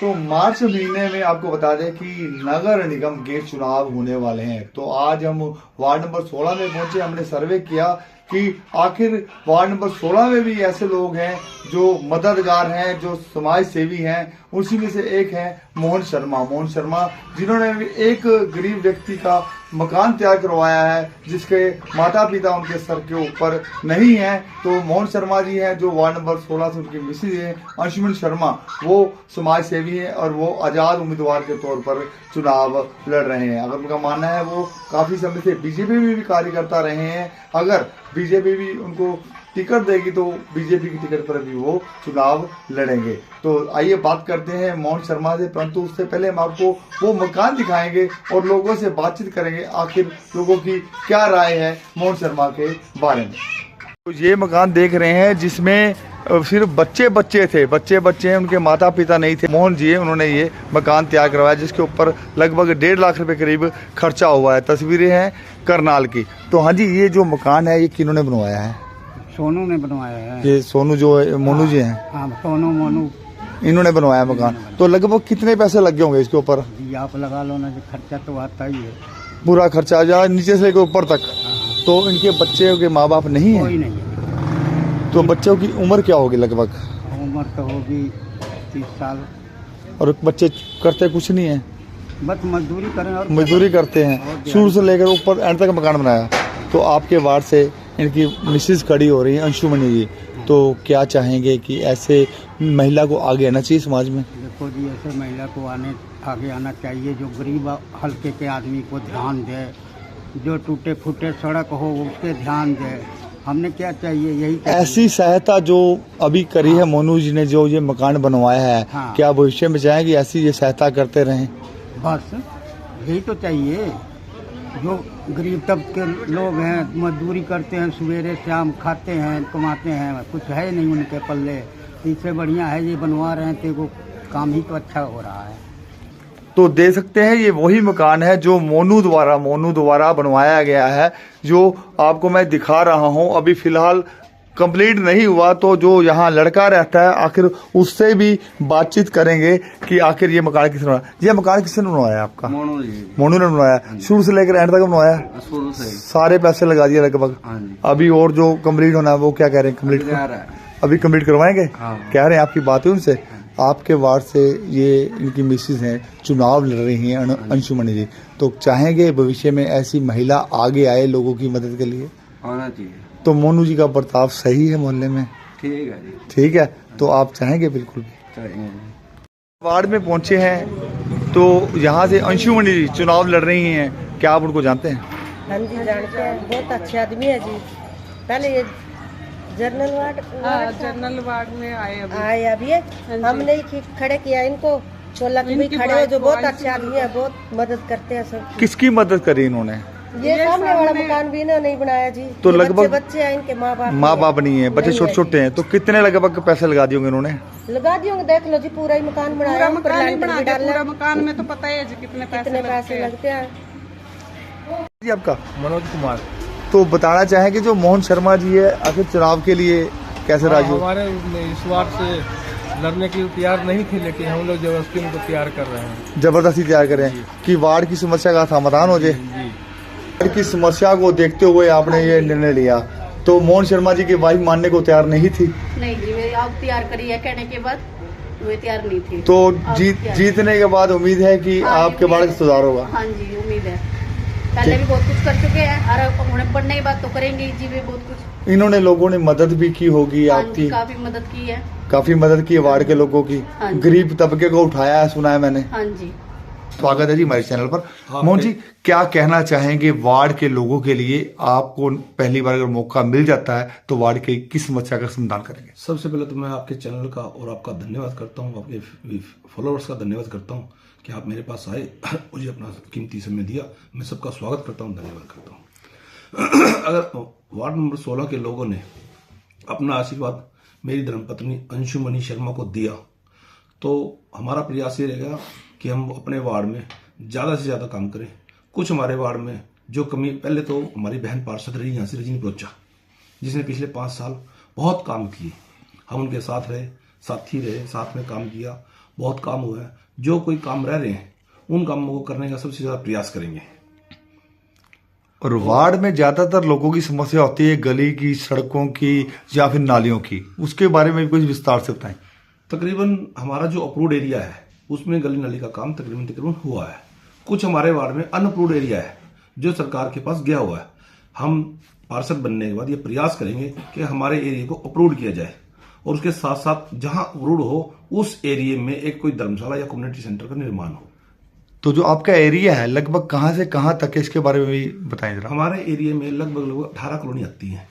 तो मार्च महीने में आपको बता दें कि नगर निगम के चुनाव होने वाले हैं। तो आज हम वार्ड नंबर 16 में पहुंचे। हमने सर्वे किया कि आखिर वार्ड नंबर 16 में भी ऐसे लोग हैं जो मददगार हैं, जो समाज सेवी हैं। उसी में से एक है मोहन शर्मा जिन्होंने एक गरीब व्यक्ति का मकान तैयार करवाया है, जिसके माता पिता उनके सर के ऊपर नहीं है। तो मोहन शर्मा जी हैं जो वार्ड नंबर 16 से उनकी मिसेज है अंशुमन शर्मा, वो समाज सेवी है और वो आजाद उम्मीदवार के तौर पर चुनाव लड़ रहे हैं। अगर उनका मानना है वो काफी समय से बीजेपी में भी कार्यकर्ता रहे हैं। अगर बीजेपी भी उनको टिकट देगी तो बीजेपी की टिकट पर भी वो चुनाव लड़ेंगे। तो आइए बात करते हैं मोहन शर्मा से, परंतु उससे पहले हम आपको वो मकान दिखाएंगे और लोगों से बातचीत करेंगे आखिर लोगों की क्या राय है मोहन शर्मा के बारे में। तो ये मकान देख रहे हैं जिसमें सिर्फ बच्चे थे, बच्चे हैं, उनके माता पिता नहीं थे। मोहन जी उन्होंने ये मकान तैयार करवाया जिसके ऊपर लगभग 1.5 लाख रुपए करीब खर्चा हुआ है। तस्वीरें हैं करनाल की। तो हाँ जी, ये जो मकान है ये किन्होंने बनवाया है? सोनू ने बनवाया है। ये सोनू जो है, मोनू जी हैं? हाँ, सोनू मोनू इन्होंने बनवाया मकान। तो लगभग कितने पैसे लग गए होंगे इसके ऊपर? आप लगा लो ना, खर्चा तो आता ही है, पूरा खर्चा जा नीचे से लेकर ऊपर तक। तो इनके बच्चे के माँ बाप नहीं है? कोई नहीं है। तो बच्चों की उम्र क्या होगी लगभग? उम्र तो होगी 30 साल। और बच्चे करते कुछ नहीं है, बस मजदूरी करें और मजदूरी करते हैं। शुरू से लेकर ऊपर एंड तक मकान बनाया। तो आपके वार्ड से इनकी मिसेज खड़ी हो रही है अंशुमनी जी, तो क्या चाहेंगे कि ऐसे महिला को आगे आना चाहिए समाज में? देखो जी, ऐसे महिला को आगे आना चाहिए जो गरीब हल्के के आदमी को ध्यान दे, जो टूटे फूटे सड़क हो उसके ध्यान दे। हमने क्या चाहिए, यही ऐसी सहायता जो अभी करी है मोनू जी ने, जो ये मकान बनवाया है। हाँ। क्या भविष्य में चाहेंगे ऐसी ये सहायता करते रहें? बस यही तो चाहिए। जो गरीब तबके लोग हैं, मजदूरी करते हैं, सवेरे शाम खाते हैं, कमाते हैं, कुछ है नहीं उनके पल्ले। इससे बढ़िया है ये बनवा रहे हैं, तो वो काम ही तो अच्छा हो रहा है। तो दे सकते हैं ये वही मकान है जो मोनू द्वारा बनवाया गया है, जो आपको मैं दिखा रहा हूं। अभी फिलहाल कंप्लीट नहीं हुआ। तो जो यहाँ लड़का रहता है आखिर उससे भी बातचीत करेंगे कि आखिर ये मकान किसने बनवाया। ये मकान किसने बनवाया आपका? मोनू ने बनवाया। शुरू से लेकर एंड तक बनवाया? शुरू से सारे पैसे लगा दिए लगभग। अभी और जो कंप्लीट होना है वो क्या कह रहे हैं? कंप्लीट अभी कंप्लीट करवाएंगे? कह रहे हैं। आपकी बात है उनसे? आपके वार्ड से ये इनकी मिसेज हैं, चुनाव लड़ रही हैं अंशुमनी जी, तो चाहेंगे भविष्य में ऐसी महिला आगे आए लोगों की मदद के लिए? आना चाहिए। तो मोनू जी का बर्ताव सही है मोहल्ले में? ठीक है जी। ठीक है, तो आप चाहेंगे? बिल्कुल भी। वार्ड में पहुंचे हैं तो यहाँ से अंशुमनी जी चुनाव लड़ रही हैं, क्या आप उनको जानते हैं? हाँ जी, जानते हैं। बहुत अच्छे आदमी है जी। पहले ये जनरल वार्ड में आए अभी हमने ही खड़े किया इनको, बोला कि भाई खड़े हो, जो बहुत अच्छे आदमी है, बहुत मदद करते हैं सब। किसकी मदद करी इन्होंने? ये सामने वाला मकान भी इन्होंने नहीं बनाया जी। तो लगभग बच्चे हैं, इनके माँ बाप नहीं है, बच्चे छोटे हैं। तो कितने लगभग पैसे लगा दिए होंगे इन्होंने? लगा दिए होंगे, देख लो जी, पूरा ही मकान बनाया। पूरा मकान में तो पता है जी कितने पैसे लगते हैं। जी आपका? मनोज कुमार। तो बताना चाहें कि जो मोहन शर्मा जी है आखिर चुनाव के लिए कैसे राजी? हमारे इस वार्ड से लड़ने के लिए तैयार नहीं थे, लेकिन हम लोग जबरदस्ती उनको तैयार कर रहे हैं। जबरदस्ती तैयार करें कि वार्ड की समस्या का समाधान हो जाए। वार्ड की समस्या को देखते हुए आपने ये निर्णय लिया। तो मोहन शर्मा जी की वाइफ मानने को तैयार नहीं थी? नहीं जी, वे आप तैयार करी है कहने के बाद वे तैयार नहीं थी। तो जीतने के बाद उम्मीद है कि आपके वार्ड का सुधार होगा? हाँ जी, उम्मीद है। पहले भी बहुत कुछ कर चुके हैं और उन्हें बढ़ने की बात तो करेंगे जी। वे बहुत कुछ इन्होंने लोगों ने मदद भी की होगी आपकी? काफी मदद की है। काफी मदद की है वार्ड के लोगों की। गरीब तबके को उठाया है, सुना है मैंने। हाँ जी। स्वागत है जी हमारे चैनल पर। मोहन जी, क्या कहना चाहेंगे वार्ड के लोगों के लिए? आपको पहली बार अगर मौका मिल जाता है तो वार्ड के किस समस्या का समाधान करेंगे? सबसे पहले तो मैं आपके चैनल का और आपका धन्यवाद करता हूँ, आपके फॉलोअर्स का धन्यवाद करता हूँ कि आप मेरे पास आए, मुझे अपना कीमती समय दिया। मैं सबका स्वागत करता हूँ, धन्यवाद करता हूँ। अगर वार्ड नंबर 16 के लोगों ने अपना आशीर्वाद मेरी धर्मपत्नी अंशुमनी शर्मा को दिया तो हमारा प्रयास ये रहेगा कि हम अपने वार्ड में ज़्यादा से ज़्यादा काम करें। कुछ हमारे वार्ड में जो कमी, पहले तो हमारी बहन पार्षद रही यहाँ से रजनी प्रोचा, जिसने पिछले 5 साल बहुत काम किए। हम उनके साथ रहे, साथी रहे, साथ में काम किया बहुत काम हुआ है। जो कोई काम रह रहे हैं उन कामों को करने का सबसे ज़्यादा प्रयास करेंगे। और वार्ड में ज्यादातर लोगों की समस्या होती है गली की, सड़कों की या फिर नालियों की, उसके बारे में भी कुछ विस्तार से बताएं। तकरीबन हमारा जो अप्रूव्ड एरिया है उसमें गली नाली का काम तकरीबन हुआ है। कुछ हमारे वार्ड में अनअप्रूव्ड एरिया है जो सरकार के पास गया हुआ है। हम पार्षद बनने के बाद ये प्रयास करेंगे कि हमारे एरिया को अप्रूव किया जाए और उसके साथ साथ जहां अप्रूव हो उस एरिया में एक कोई धर्मशाला या कम्युनिटी सेंटर का निर्माण हो। तो जो आपका एरिया है लगभग कहाँ से कहाँ तक है, इसके बारे में भी बताएं जरा। हमारे एरिया में लगभग 18 कॉलोनी आती हैं।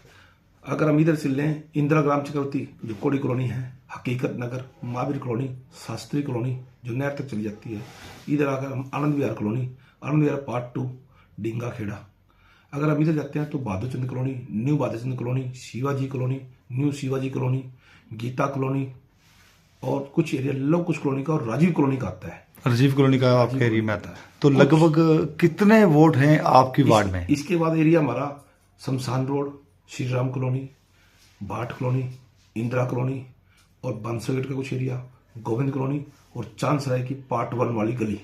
अगर हम इधर से लें, इंदिरा ग्राम चक्रवर्ती जो कोड़ी कॉलोनी है, हकीकत नगर, महावीर कॉलोनी, शास्त्री कॉलोनी जो नहर तक चली जाती है, इधर आकर हम आनंद विहार कॉलोनी, आनंद विहार पार्ट 2, डिंगा खेड़ा। अगर हम इधर जाते हैं तो Bahadur Chand colony, new Bahadur Chand colony, Shivaji colony, new Shivaji colony, Geeta colony और कुछ एरिया लव कुछ कॉलोनी का और राजीव कॉलोनी का आता है। राजीव कॉलोनी का आपके एरिया में आता है। तो लगभग कितने वोट हैं आपकी वार्ड में? इसके बाद एरिया हमारा शमशान रोड, श्री राम कॉलोनी, भाट कॉलोनी, इंदिरा कॉलोनी और बांसो गेट का कुछ एरिया, गोविंद कॉलोनी और चांदसराय की पार्ट 1 वाली गली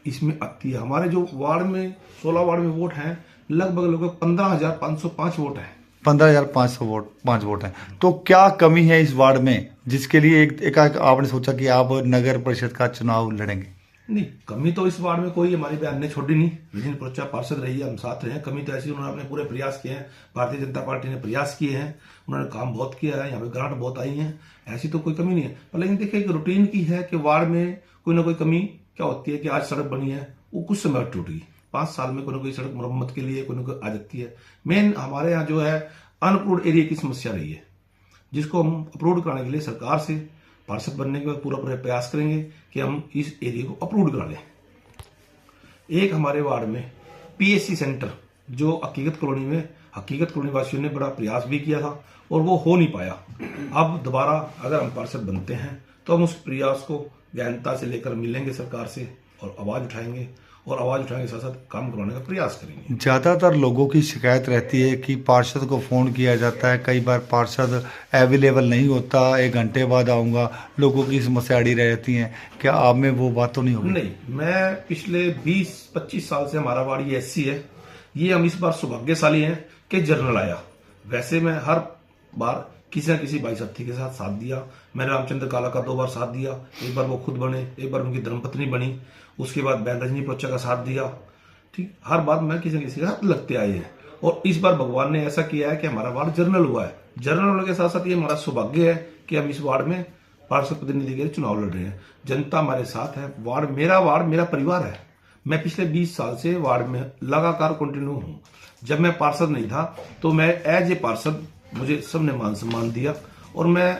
इसमें आती है। हमारे जो वार्ड में 16 वार्ड में वोट हैं लगभग 15,505 वोट हैं। 15,505 वोट हैं। तो क्या कमी है इस वार्ड में जिसके लिए एक आपने सोचा कि आप नगर परिषद का चुनाव लड़ेंगे? नहीं, कमी तो इस वार्ड में कोई हमारी बहन ने छोड़ी नहीं। विजिन प्रचा पार्षद रही है, हम साथ रहे हैं। कमी तो ऐसी उन्होंने अपने पूरे प्रयास किए हैं। भारतीय जनता पार्टी ने प्रयास किए हैं, उन्होंने काम बहुत किया है, यहाँ पे ग्रांट बहुत आई हैं, ऐसी तो कोई कमी नहीं है। पर लेकिन देखिए एक रूटीन की है कि वार्ड में कोई ना कोई कमी क्या होती है कि आज सड़क बनी है वो कुछ समय टूट गई, 5 साल में कोई ना कोई सड़क मरम्मत के लिए कोई ना कोई आ जाती है। मेन हमारे यहाँ जो है अनअप्रूव्ड एरिया की समस्या रही है, जिसको हम अप्रूव कराने के लिए सरकार से पार्षद बनने के बाद पूरा प्रयास करेंगे कि हम इस एरिया को अप्रूव करा लें। एक हमारे वार्ड में पीएससी सेंटर जो हकीकत कॉलोनी वासियों ने बड़ा प्रयास भी किया था और वो हो नहीं पाया। अब दोबारा अगर हम पार्षद बनते हैं तो हम उस प्रयास को गहनता से लेकर मिलेंगे सरकार से और आवाज उठाएंगे और आवाज उठाने के साथ साथ काम करवाने का प्रयास करेंगे। ज्यादातर लोगों की शिकायत रहती है कि पार्षद को फोन किया जाता है, कई बार पार्षद अवेलेबल नहीं होता, 1 घंटे बाद आऊंगा, लोगों की समस्या अड़ी रहती है। क्या आप में वो बात तो नहीं होगी? नहीं, मैं पिछले 20-25 साल से हमारा वार्ड ये एससी है। ये हम इस बार सौभाग्यशाली हैं कि जनरल आया। वैसे मैं हर बार किसी न किसी भाई साथी के साथ दिया। मैंने रामचंद्र काला का 2 बार साथ दिया, एक बार वो खुद बने, एक बार उनकी धर्मपत्नी बनी, उसके बाद बहन रजनी पोचा का साथ दिया। ठीक, हर बार मैं किसी न किसी के साथ लगते आए हैं और इस बार भगवान ने ऐसा किया है कि हमारा वार्ड जनरल हुआ है। जनरल होने के साथ साथ ये हमारा सौभाग्य है कि हम इस वार्ड में पार्षद प्रतिनिधि के चुनाव लड़ रहे हैं। जनता हमारे साथ है। वार्ड मेरा परिवार है। मैं पिछले 20 साल से वार्ड में लगातार कंटिन्यू हूँ। जब मैं पार्षद नहीं था तो मैं एज ए पार्षद मुझे सबने मान सम्मान दिया और मैं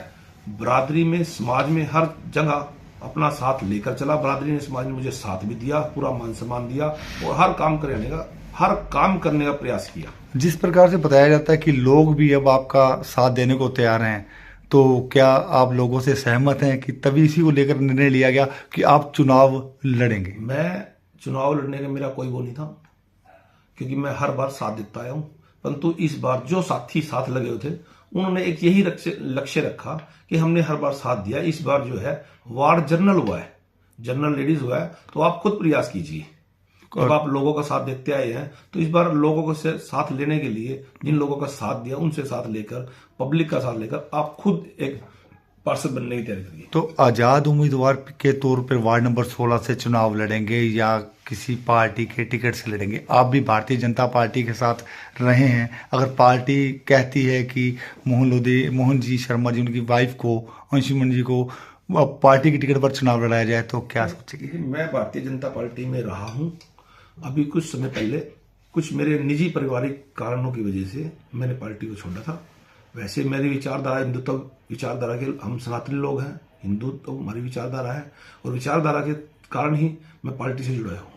बरादरी में, समाज में हर जगह अपना साथ लेकर चला। बरादरी ने, समाज ने मुझे साथ भी दिया, पूरा मान सम्मान दिया और हर काम करने का प्रयास किया। जिस प्रकार से बताया जाता है कि लोग भी अब आपका साथ देने को तैयार हैं, तो क्या आप लोगों से सहमत हैं कि तभी इसी को लेकर निर्णय लिया गया कि आप चुनाव लड़ेंगे? मैं चुनाव लड़ने का मेरा कोई वो नहीं था, क्योंकि मैं हर बार साथ देता आया हूं। परंतु इस बार जो साथी साथ लगे हुए थे उन्होंने एक यही लक्ष्य रखा कि हमने हर बार साथ दिया। इस बार जो है वार्ड जनरल हुआ है, जनरल लेडीज हुआ है, तो आप खुद प्रयास कीजिए। जब आप लोगों का साथ देते आए हैं तो इस बार लोगों को साथ लेने के लिए, जिन लोगों का साथ दिया उनसे साथ लेकर, पब्लिक का साथ लेकर आप खुद एक पार्षद बनने की तैयारी करिए। तो आजाद उम्मीदवार के तौर पर वार्ड नंबर 16 से चुनाव लड़ेंगे या किसी पार्टी के टिकट से लड़ेंगे? आप भी भारतीय जनता पार्टी के साथ रहे हैं। अगर पार्टी कहती है कि मोहन जी शर्मा जी, उनकी वाइफ को, अंशुमन जी को पार्टी की टिकट पर चुनाव लड़ाया जाए तो क्या सोचेंगे? मैं भारतीय जनता पार्टी में रहा हूं। अभी कुछ समय पहले कुछ मेरे निजी पारिवारिक कारणों की वजह से मैंने पार्टी को छोड़ा था। वैसे मेरी विचारधारा हिंदुत्व विचारधारा के, हम सनातनी लोग हैं, हिंदुत्व हमारी विचारधारा है और विचारधारा के कारण ही मैं पार्टी से जुड़ा हूँ।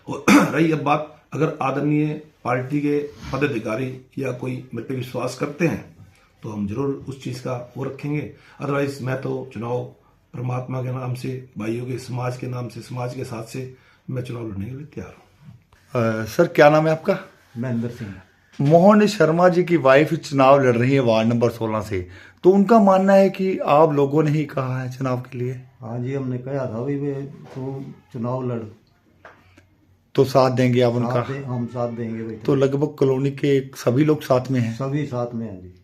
और रही अब बात, अगर आदरणीय पार्टी के पदाधिकारी या कोई मेरे पे विश्वास करते हैं तो हम जरूर उस चीज का वो रखेंगे। अदरवाइज मैं तो चुनाव परमात्मा के नाम से, भाइयों के, समाज के नाम से, समाज के साथ से मैं चुनाव लड़ने के लिए तैयार हूँ। सर क्या नाम है आपका? महेंद्र सिंह। मोहन शर्मा जी की वाइफ चुनाव लड़ रही है वार्ड नंबर 16 से, तो उनका मानना है कि आप लोगों ने ही कहा है चुनाव के लिए। हाँ जी, हमने कहा था भाई तो चुनाव लड़, तो साथ देंगे आप उनका? हम साथ देंगे भाई। तो लगभग कॉलोनी के सभी लोग साथ में हैं? सभी साथ में हैं जी।